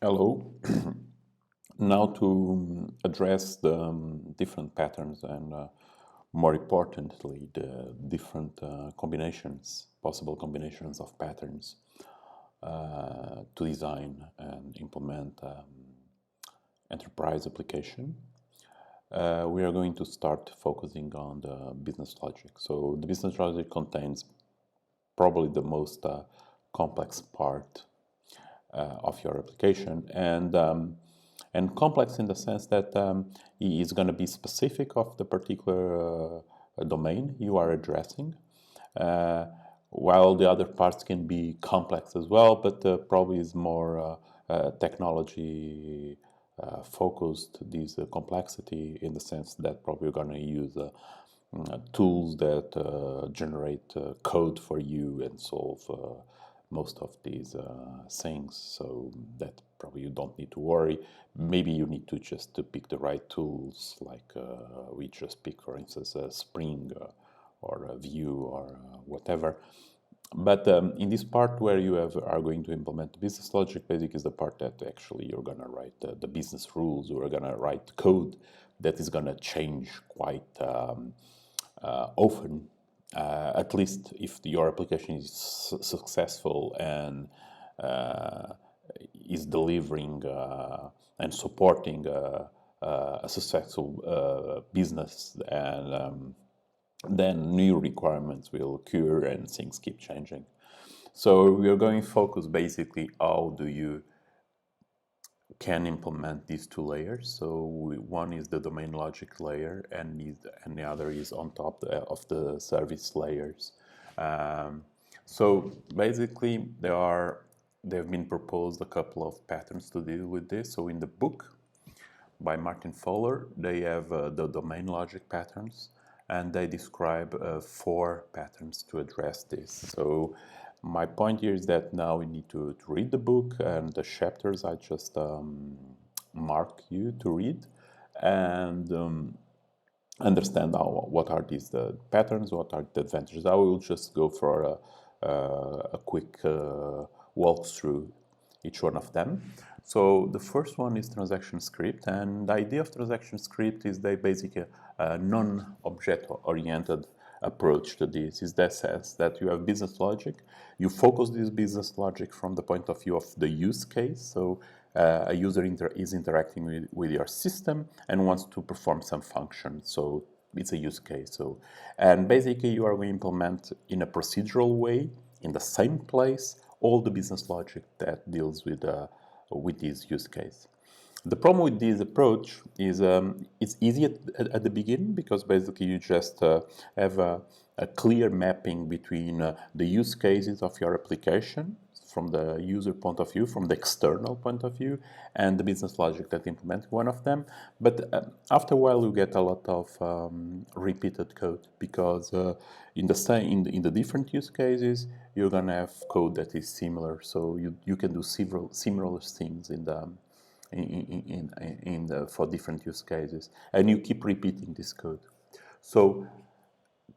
Hello. Now to address the different patterns and more importantly, the different possible combinations of patterns to design and implement enterprise application. We are going to start focusing on the business logic. So the business logic contains probably the most complex part of your application, and complex in the sense that it is going to be specific of the particular domain you are addressing, uh, while the other parts can be complex as well, but probably is more technology focused. This complexity in the sense that probably you're going to use tools that generate code for you and solve most of these things, so that probably you don't need to worry. Maybe you need to just to pick the right tools, like we just pick, for instance, a Spring or a Vue or whatever. But in this part where are going to implement the business logic, basic is the part that actually you're going to write the business rules, or you're going to write code that is going to change quite often, at least if your application is successful and uh, is delivering and supporting a successful business, and then new requirements will occur and things keep changing. So we are going to focus basically how do you can implement these two layers. So one is the domain logic layer, and the other is on top of the service layers. Um, so basically, they've been proposed a couple of patterns to deal with this. So in the book by Martin Fowler, they have the domain logic patterns, and they describe four patterns to address this. So my point here is that now we need to read the book, and the chapters I just mark you to read, and understand what are these the patterns, what are the advantages. I will just go for a quick walk through each one of them. So the first one is transaction script, and the idea of transaction script is they basically a non-object oriented approach to this. Is that sense that you have business logic, you focus this business logic from the point of view of the use case. So a user is interacting with your system and wants to perform some function. So it's a use case. So, and basically you are going to implement in a procedural way in the same place all the business logic that deals with this use case. The problem with this approach is it's easy at the beginning, because basically you just have a clear mapping between the use cases of your application from the user point of view, from the external point of view, and the business logic that implements one of them. But after a while, you get a lot of repeated code, because in the different use cases, you're gonna have code that is similar. So you can do several similar things for different use cases, and you keep repeating this code. So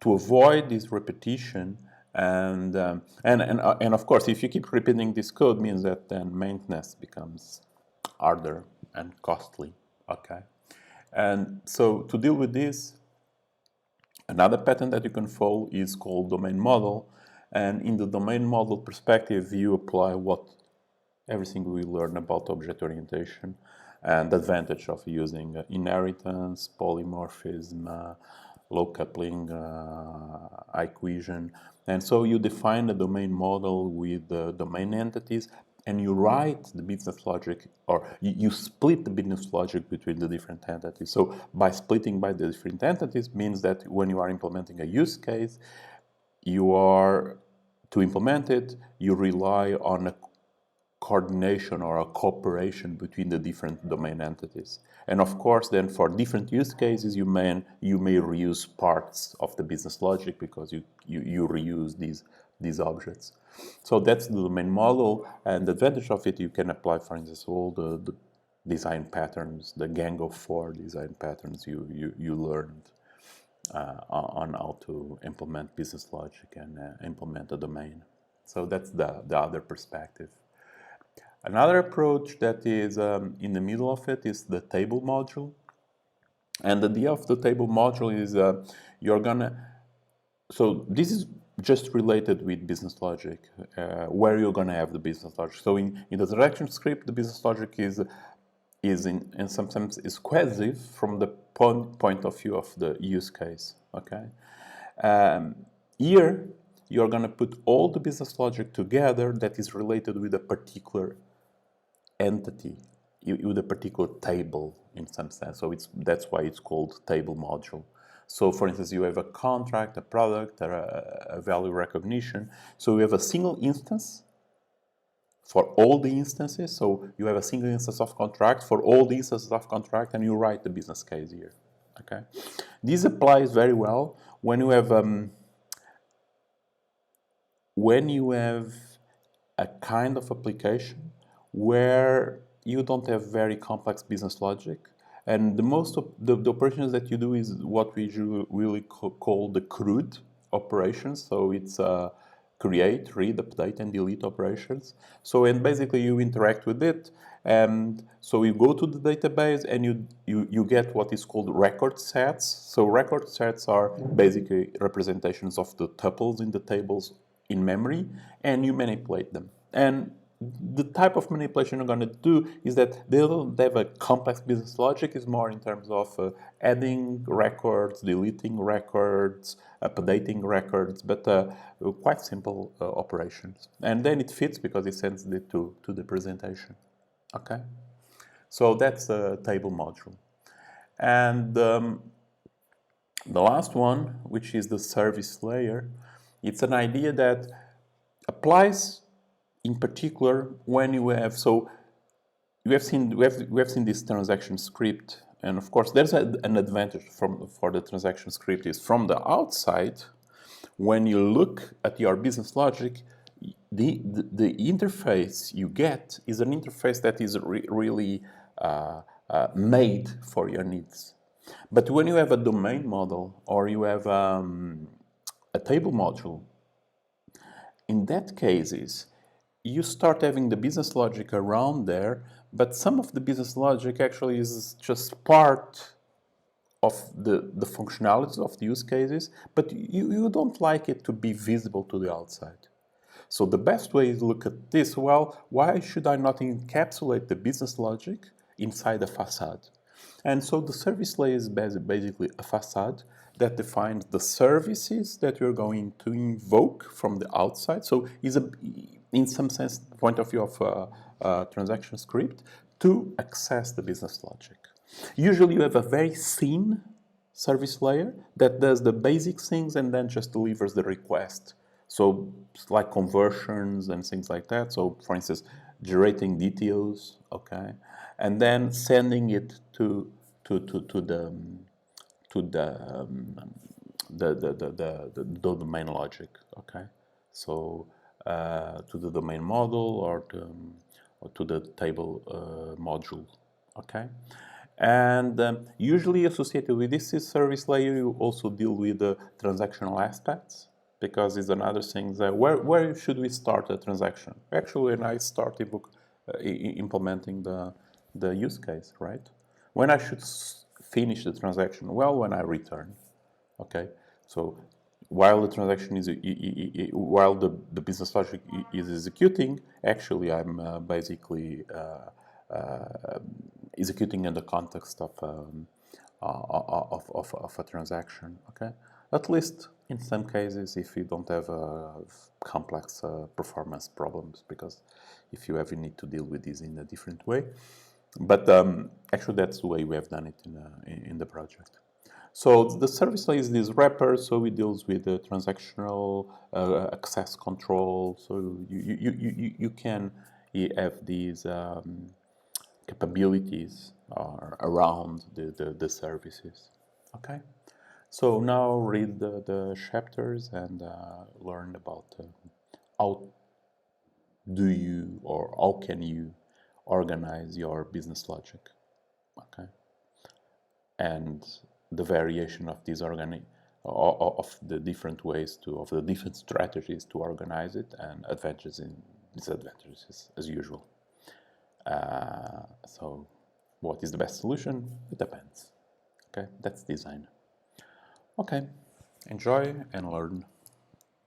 to avoid this repetition, and of course, if you keep repeating this code, means that then maintenance becomes harder and costly. Okay, and so to deal with this, another pattern that you can follow is called domain model. And in the domain model perspective, you apply everything we learn about object orientation and the advantage of using inheritance, polymorphism, low coupling, high cohesion. And so you define a domain model with the domain entities, and you write the business logic, or you split the business logic between the different entities. So by splitting by the different entities means that when you are implementing a use case, you are to implement it, you rely on a coordination or a cooperation between the different domain entities. And of course, then for different use cases, you may reuse parts of the business logic, because you reuse these objects. So that's the domain model, and the advantage of it, you can apply, for instance, all the design patterns, the Gang of Four design patterns you learned on how to implement business logic and implement a domain. So that's the other perspective. Another approach that is in the middle of it is the table module. And the idea of the table module is you're gonna, so this is just related with business logic, where you're gonna have the business logic. So in the transaction script, the business logic is in some sense is cohesive from the point of view of the use case. Okay, here you're gonna put all the business logic together that is related with a particular entity, with a particular table in some sense. So that's why it's called table module. So for instance, you have a contract, a product, a value recognition. So you have a single instance for all the instances. So you have a single instance of contract for all the instances of contract, and you write the business case here. Okay, this applies very well when you have a kind of application where you don't have very complex business logic, and the most of the operations that you do is what we really call the CRUD operations. So it's create, read, update, and delete operations. So and basically you interact with it, and so you go to the database and you get what is called record sets. So record sets are basically representations of the tuples in the tables in memory, and you manipulate them. And the type of manipulation you're going to do is that they don't have a complex business logic. It's more in terms of adding records, deleting records, updating records, but quite simple operations. And then it fits because it sends it to the presentation. Okay, so that's the table module. And the last one, which is the service layer, it's an idea that applies in particular when you have, so we have seen this transaction script, and of course there's an advantage for the transaction script is from the outside. When you look at your business logic, the interface you get is an interface that is really made for your needs. But when you have a domain model or you have a table module, in that cases, you start having the business logic around there, but some of the business logic actually is just part of the functionalities of the use cases, but you don't like it to be visible to the outside. So the best way is to look at this, well, why should I not encapsulate the business logic inside a facade? And so the service layer is basically a facade that defines the services that you're going to invoke from the outside. So is in some sense, the point of view of a transaction script to access the business logic. Usually you have a very thin service layer that does the basic things and then just delivers the request. So like conversions and things like that. So for instance, generating details, okay, and then sending it to the domain logic, okay. So to the domain model or to the table module, okay. And usually associated with this service layer, you also deal with the transactional aspects, because it's another thing that where should we start a transaction? Actually, when I start implementing the use case, right? When I should finish the transaction? Well, when I return, okay? So while the transaction is, while the business logic is executing, actually I'm basically executing in the context of a transaction, okay? At least in some cases, if you don't have complex performance problems, because if you ever need to deal with this in a different way. But actually, that's the way we have done it in the project. So the service layer is this wrapper, so it deals with the transactional access control. So you can have these capabilities around the services. Okay. So now read the chapters and learn about how do you or how can you organize your business logic, okay, and the variation of these of the different ways of the different strategies to organize it, and advantages and disadvantages as usual. So what is the best solution? It depends. Okay, that's design. Okay, enjoy and learn.